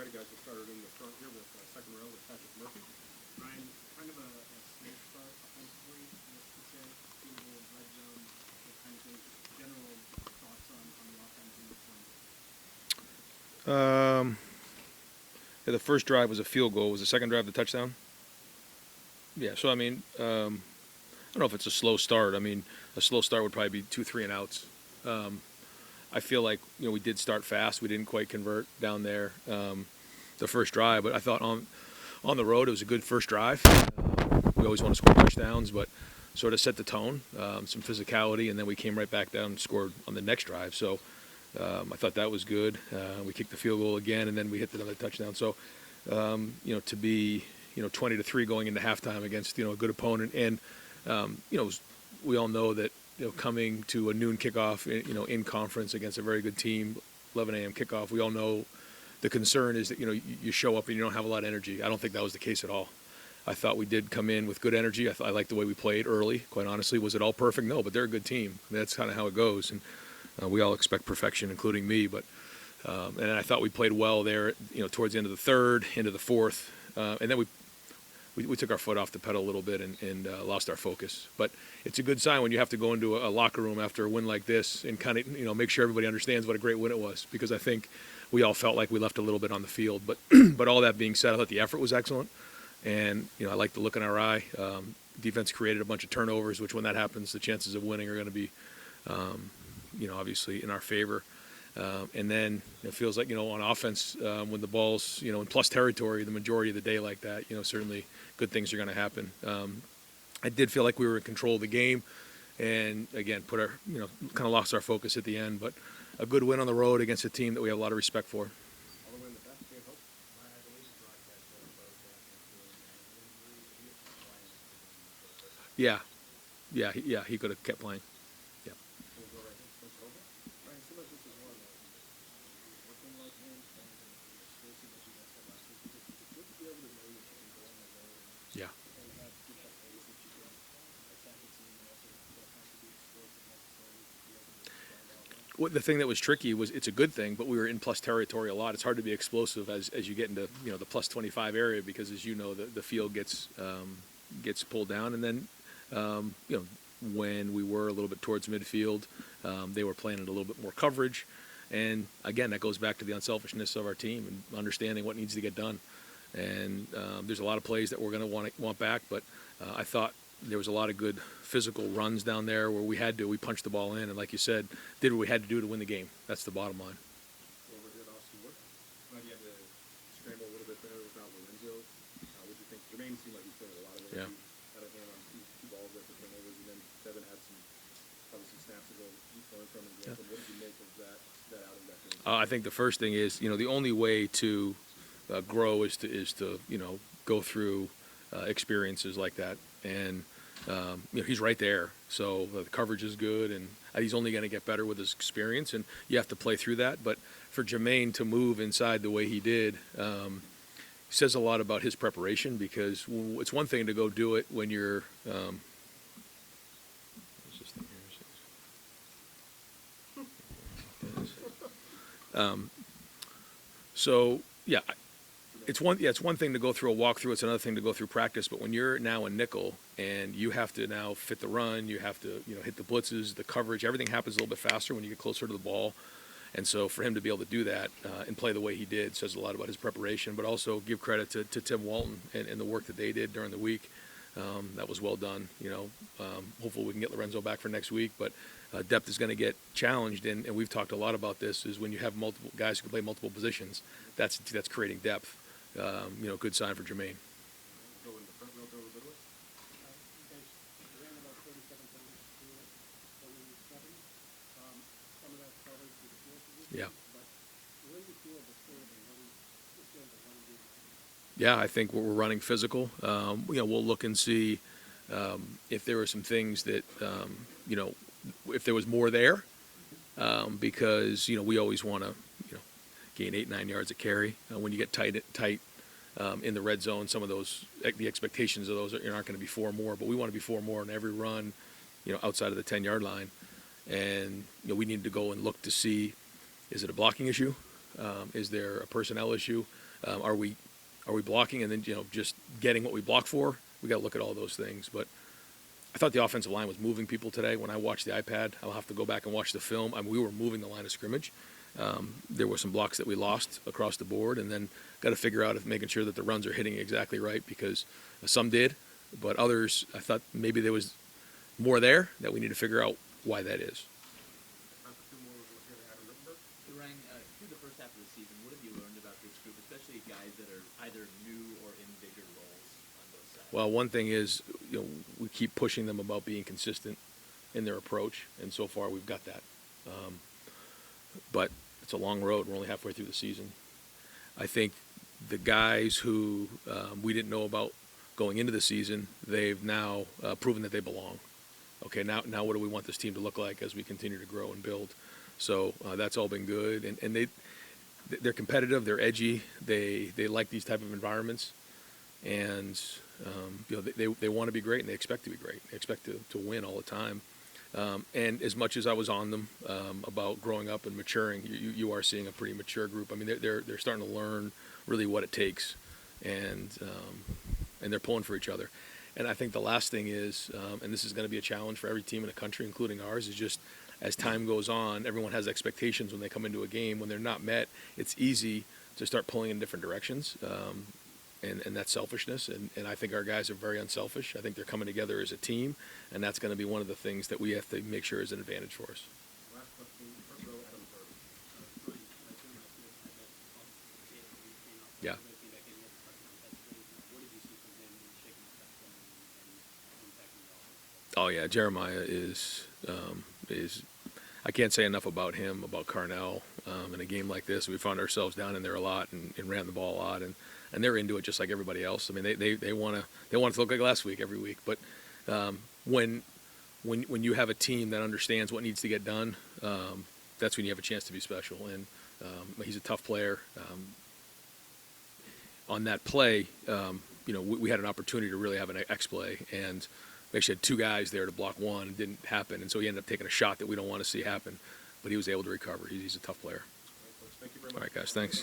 righty guys will start in the front here with second row with Patrick Murphy. Ryan, kind of a slow start offensively, let's say, field goal, red zone, those kind of things. General thoughts on the offense in this one? Yeah, the first drive was a field goal. Was the second drive the touchdown? Yeah. So I mean, I don't know if it's a slow start. I mean, a slow start would probably be 2, 3 and outs. I feel like we did start fast. We didn't quite convert down there the first drive, but I thought on the road it was a good first drive. We always want to score touchdowns, but sort of set the tone, some physicality, and then we came right back down and scored on the next drive. So I thought that was good. We kicked the field goal again, and then we hit another touchdown. So to be 20-3 going into halftime against a good opponent, and we all know that coming to a noon kickoff in conference against a very good team, 11 a.m. kickoff, we all know the concern is that you show up and you don't have a lot of energy. I don't think that was the case at all. I thought we did come in with good energy. I liked the way we played early, quite honestly. Was it all perfect? No, but they're a good team. That's kind of how it goes, and we all expect perfection, including me. But and I thought we played well there, towards the end of the third, into the fourth, and then we took our foot off the pedal a little bit and lost our focus. But it's a good sign when you have to go into a locker room after a win like this and kind of make sure everybody understands what a great win it was, because I think we all felt like we left a little bit on the field. But but all that being said, I thought the effort was excellent, and I like the look in our eye. Defense created a bunch of turnovers, which when that happens, the chances of winning are going to be obviously in our favor. And then it feels like, on offense, when the ball's, in plus territory the majority of the day like that, certainly good things are going to happen. I did feel like we were in control of the game, and again, put our, kind of lost our focus at the end, but a good win on the road against a team that we have a lot of respect for. Yeah, he could have kept playing. Yeah. Yeah. Well, the thing that was tricky was it's a good thing, but we were in plus territory a lot. It's hard to be explosive as you get into the plus 25 area, because as you know the field gets pulled down, and then when we were a little bit towards midfield, they were playing in a little bit more coverage, and again that goes back to the unselfishness of our team and understanding what needs to get done. And there's a lot of plays that we're going to want back, but I thought there was a lot of good physical runs down there where we punched the ball in, and like you said, did what we had to do to win the game. That's the bottom line. Over here at Austin Wood, you had to scramble a little bit there without Lorenzo. What do you think? Jermaine seemed like he put a lot of energy. Had a hand on two balls there for turnovers, and then Devin had probably some snaps to go learn from and grow from. What did you make of that outing back there? I think the first thing is, the only way to grow is to go through experiences like that, and he's right there. So the coverage is good, and he's only going to get better with his experience, and you have to play through that. But for Jermaine to move inside the way he did says a lot about his preparation, because it's one thing to go do it when you're so yeah, it's one thing to go through a walkthrough. It's another thing to go through practice. But when you're now a nickel and you have to now fit the run, you have to hit the blitzes, the coverage, everything happens a little bit faster when you get closer to the ball. And so for him to be able to do that and play the way he did says a lot about his preparation. But also give credit to Tim Walton and the work that they did during the week. That was well done. Hopefully we can get Lorenzo back for next week. But depth is going to get challenged, and we've talked a lot about this. Is when you have multiple guys who can play multiple positions, that's creating depth. Good sign for Jermaine. Yeah. Yeah, I think we're running physical. We'll look and see if there were some things that, if there was more there, because we always want to, gain 8-9 yards of carry. When you get tight in the red zone, some of those, the expectations of those aren't going to be 4 more, but we want to be 4 more in every run, outside of the 10-yard line. And we need to go and look to see, is it a blocking issue? Is there a personnel issue? Are we blocking and then just getting what we block for? We got to look at all those things. But I thought the offensive line was moving people today. When I watched the iPad, I'll have to go back and watch the film. I mean, we were moving the line of scrimmage. There were some blocks that we lost across the board, and then got to figure out if making sure that the runs are hitting exactly right, because some did, but others, I thought maybe there was more there that we need to figure out why that is. Ryan, through the first half of the season, what have you learned about this group, especially guys that are either new or in bigger roles on both sides? Well, one thing is, we keep pushing them about being consistent in their approach, and so far we've got that. But it's a long road. We're only halfway through the season. I think the guys who we didn't know about going into the season, they've now proven that they belong. Okay, now what do we want this team to look like as we continue to grow and build? So that's all been good, and they're competitive, they're edgy, they like these type of environments, and they want to be great, and they expect to be great. They expect to win all the time. And as much as I was on them about growing up and maturing, you are seeing a pretty mature group. I mean, they're starting to learn really what it takes, and they're pulling for each other. And I think the last thing is, and this is going to be a challenge for every team in the country, including ours, is just as time goes on, everyone has expectations when they come into a game. When they're not met, it's easy to start pulling in different directions. And that's selfishness, and I think our guys are very unselfish. I think they're coming together as a team, and that's going to be one of the things that we have to make sure is an advantage for us. Last question, front row, Adam Thurman. Yeah. Oh yeah, Jeremiah is I can't say enough about him, about Carnell. In a game like this, we found ourselves down in there a lot and ran the ball a lot, and they're into it just like everybody else. I mean, they want to look like last week every week. But when you have a team that understands what needs to get done, that's when you have a chance to be special. And he's a tough player. On that play, we had an opportunity to really have an X play, and we actually had two guys there to block one. It didn't happen, and so he ended up taking a shot that we don't want to see happen. But he was able to recover. He's a tough player. Thank you very much. All right, guys, thanks.